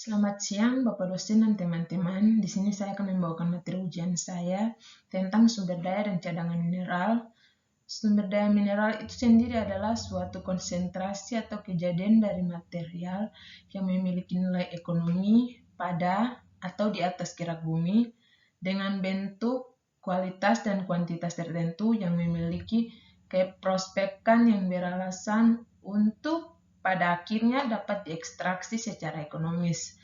Selamat siang, Bapak dosen dan teman-teman. Di sini saya akan membawakan materi ujian saya tentang sumber daya dan cadangan mineral. Sumber daya mineral itu sendiri adalah suatu konsentrasi atau kejadian dari material yang memiliki nilai ekonomi pada atau di atas gerak bumi dengan bentuk, kualitas, dan kuantitas tertentu yang memiliki keprospekan yang beralasan untuk pada akhirnya dapat diekstraksi secara ekonomis.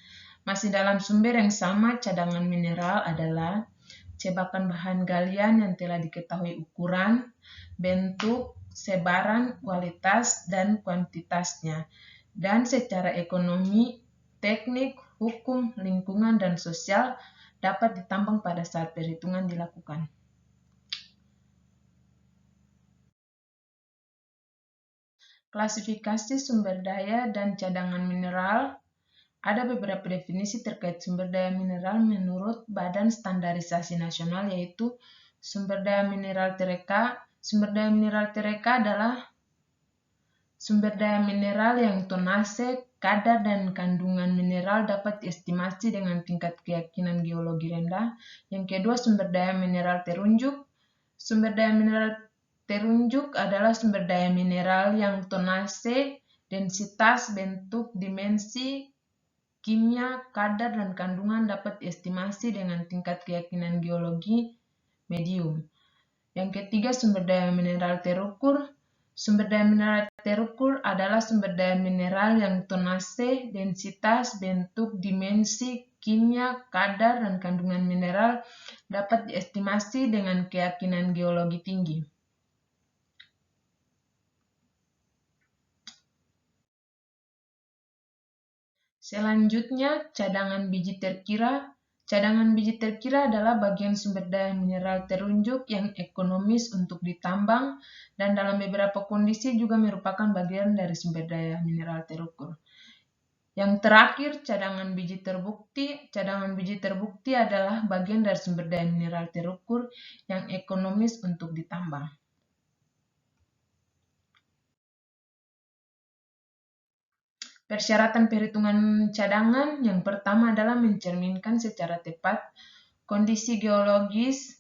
Masih dalam sumber yang sama, cadangan mineral adalah cebakan bahan galian yang telah diketahui ukuran, bentuk, sebaran, kualitas, dan kuantitasnya, dan secara ekonomi, teknik, hukum, lingkungan, dan sosial dapat ditambang pada saat perhitungan dilakukan. Klasifikasi sumber daya dan cadangan mineral. Ada beberapa definisi terkait sumber daya mineral menurut Badan Standarisasi Nasional, yaitu sumber daya mineral tereka. Sumber daya mineral tereka adalah sumber daya mineral yang tonase, kadar, dan kandungan mineral dapat diestimasi dengan tingkat keyakinan geologi rendah. Yang kedua, sumber daya mineral terunjuk. Sumber daya mineral terunjuk adalah sumber daya mineral yang tonase, densitas, bentuk, dimensi, kimia, kadar, dan kandungan dapat diestimasi dengan tingkat keyakinan geologi medium. Yang ketiga, sumber daya mineral terukur. Sumber daya mineral terukur adalah sumber daya mineral yang tonase, densitas, bentuk, dimensi, kimia, kadar, dan kandungan mineral dapat diestimasi dengan keyakinan geologi tinggi. Selanjutnya, cadangan biji terkira. Cadangan biji terkira adalah bagian sumber daya mineral terunjuk yang ekonomis untuk ditambang dan dalam beberapa kondisi juga merupakan bagian dari sumber daya mineral terukur. Yang terakhir, cadangan biji terbukti. Cadangan biji terbukti adalah bagian dari sumber daya mineral terukur yang ekonomis untuk ditambang. Persyaratan perhitungan cadangan yang pertama adalah mencerminkan secara tepat kondisi geologis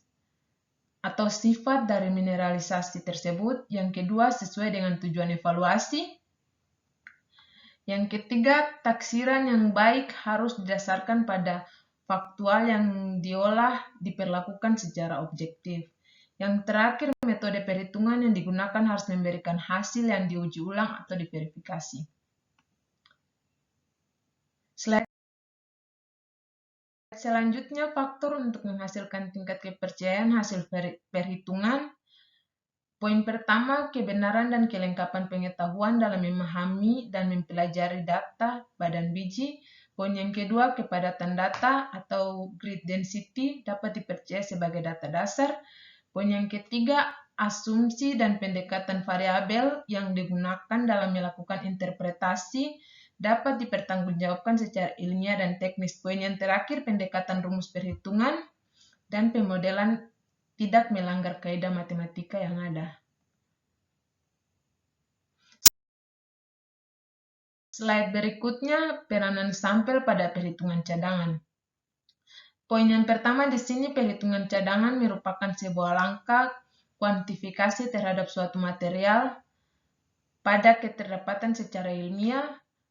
atau sifat dari mineralisasi tersebut. Yang kedua, sesuai dengan tujuan evaluasi. Yang ketiga, taksiran yang baik harus didasarkan pada faktual yang diolah diperlakukan secara objektif. Yang terakhir, metode perhitungan yang digunakan harus memberikan hasil yang diuji ulang atau diverifikasi. Selanjutnya, faktor untuk menghasilkan tingkat kepercayaan hasil perhitungan. Poin pertama, kebenaran dan kelengkapan pengetahuan dalam memahami dan mempelajari data badan biji. Poin yang kedua, kepadatan data atau grid density dapat dipercaya sebagai data dasar. Poin yang ketiga, asumsi dan pendekatan variabel yang digunakan dalam melakukan interpretasi dapat dipertanggungjawabkan secara ilmiah dan teknis. Poin yang terakhir, pendekatan rumus perhitungan dan pemodelan tidak melanggar kaidah matematika yang ada. Slide berikutnya, peranan sampel pada perhitungan cadangan. Poin yang pertama di sini, perhitungan cadangan merupakan sebuah langkah kuantifikasi terhadap suatu material pada keterdapatan secara ilmiah.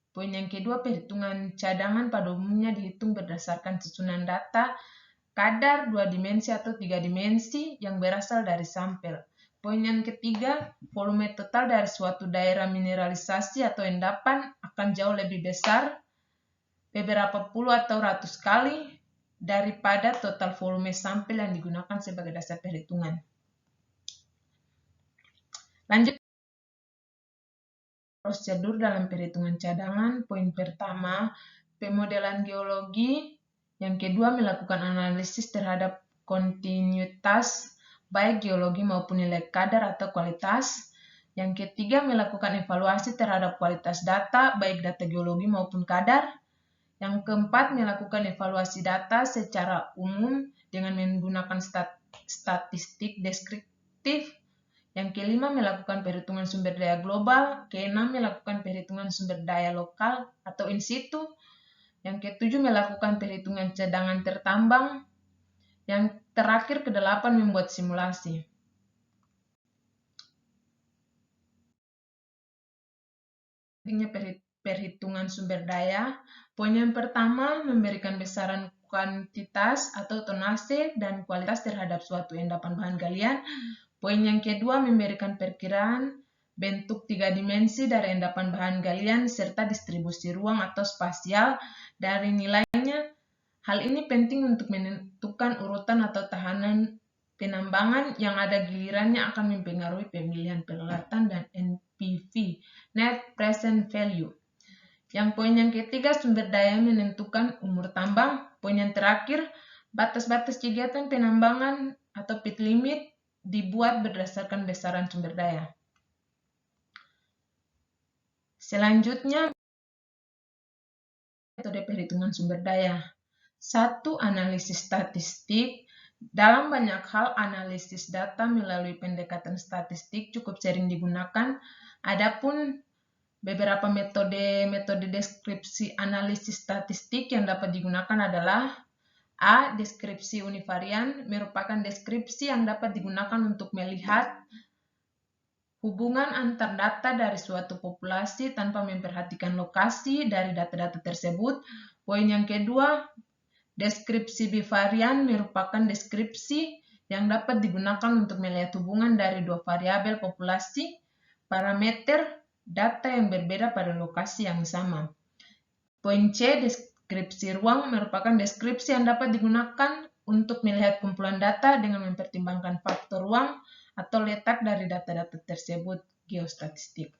Poin yang kedua, perhitungan cadangan pada umumnya dihitung berdasarkan susunan data, kadar 2 dimensi atau 3 dimensi yang berasal dari sampel. Poin yang ketiga, volume total dari suatu daerah mineralisasi atau endapan akan jauh lebih besar, beberapa puluh atau ratus kali, daripada total volume sampel yang digunakan sebagai dasar perhitungan. Lanjut, prosedur dalam perhitungan cadangan. Poin pertama, pemodelan geologi. Yang kedua, melakukan analisis terhadap kontinuitas baik geologi maupun nilai kadar atau kualitas. Yang ketiga, melakukan evaluasi terhadap kualitas data, baik data geologi maupun kadar. Yang keempat, melakukan evaluasi data secara umum dengan menggunakan statistik deskriptif. Yang kelima, melakukan perhitungan sumber daya global. Keenam, melakukan perhitungan sumber daya lokal atau in situ. Yang ketujuh, melakukan perhitungan cadangan tertambang. Yang terakhir, kedelapan, membuat simulasi. Pentingnya perhitungan sumber daya. Poin yang pertama, memberikan besaran kuantitas atau tonase dan kualitas terhadap suatu endapan bahan galian. Poin yang kedua, memberikan perkiraan bentuk 3 dimensi dari endapan bahan galian serta distribusi ruang atau spasial dari nilainya. Hal ini penting untuk menentukan urutan atau tahanan penambangan yang ada gilirannya akan mempengaruhi pemilihan peralatan dan NPV, Net Present Value. Yang poin yang ketiga, sumber daya menentukan umur tambang. Poin yang terakhir, batas-batas kegiatan penambangan atau pit limit dibuat berdasarkan besaran sumber daya. Selanjutnya, metode perhitungan sumber daya. 1. Analisis statistik. Dalam banyak hal, analisis data melalui pendekatan statistik cukup sering digunakan. Adapun beberapa metode deskripsi analisis statistik yang dapat digunakan adalah A. Deskripsi univarian merupakan deskripsi yang dapat digunakan untuk melihat hubungan antar data dari suatu populasi tanpa memperhatikan lokasi dari data-data tersebut. Poin yang kedua, deskripsi bivarian merupakan deskripsi yang dapat digunakan untuk melihat hubungan dari dua variabel populasi, parameter, data yang berbeda pada lokasi yang sama. Poin C, deskripsi ruang merupakan deskripsi yang dapat digunakan untuk melihat kumpulan data dengan mempertimbangkan faktor ruang atau letak dari data-data tersebut, geostatistik.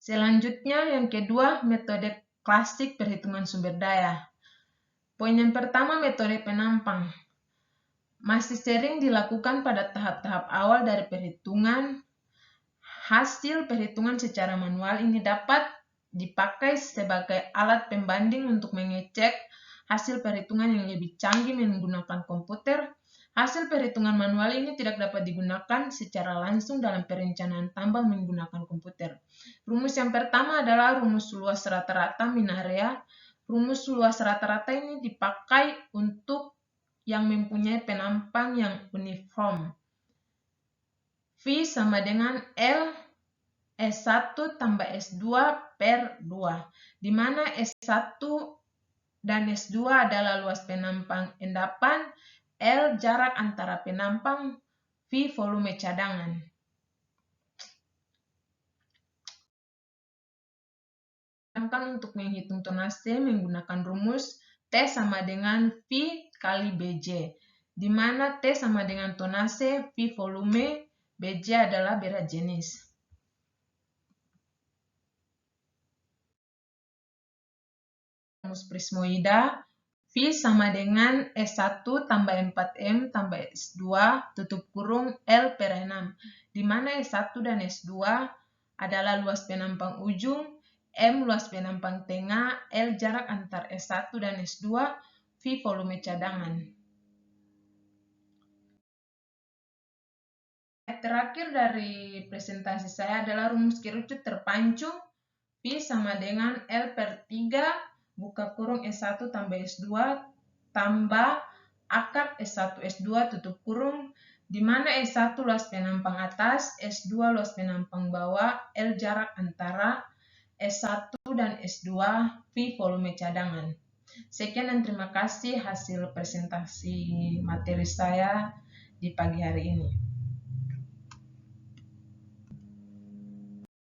Selanjutnya, yang kedua, metode klasik perhitungan sumber daya. Poin yang pertama, metode penampang. Masih sering dilakukan pada tahap-tahap awal dari perhitungan. Hasil perhitungan secara manual ini dapat dipakai sebagai alat pembanding untuk mengecek hasil perhitungan yang lebih canggih menggunakan komputer. Hasil perhitungan manual ini tidak dapat digunakan secara langsung dalam perencanaan tambang menggunakan komputer. Rumus yang pertama adalah rumus luas rata-rata min area. Rumus luas rata-rata ini dipakai untuk yang mempunyai penampang yang uniform. V sama dengan L S1 tambah S2 per 2, di mana S1 dan S2 adalah luas penampang endapan, L jarak antara penampang, V volume cadangan. Untuk menghitung tonase menggunakan rumus T sama dengan V kali Bj, di mana T sama dengan tonase, V volume, Bj adalah berat jenis. Rumus prismoida, V sama dengan S1 tambah 4M tambah S2 tutup kurung L per 6, di mana S1 dan S2 adalah luas penampang ujung, M luas penampang tengah, L jarak antar S1 dan S2, V volume cadangan. Terakhir dari presentasi saya adalah rumus kerucut terpancung, V sama dengan L per 3 buka kurung S1 tambah S2 tambah akar S1 S2 tutup kurung, di mana S1 luas penampang atas, S2 luas penampang bawah, L jarak antara S1 dan S2, V volume cadangan. Sekian dan terima kasih hasil presentasi materi saya di pagi hari ini.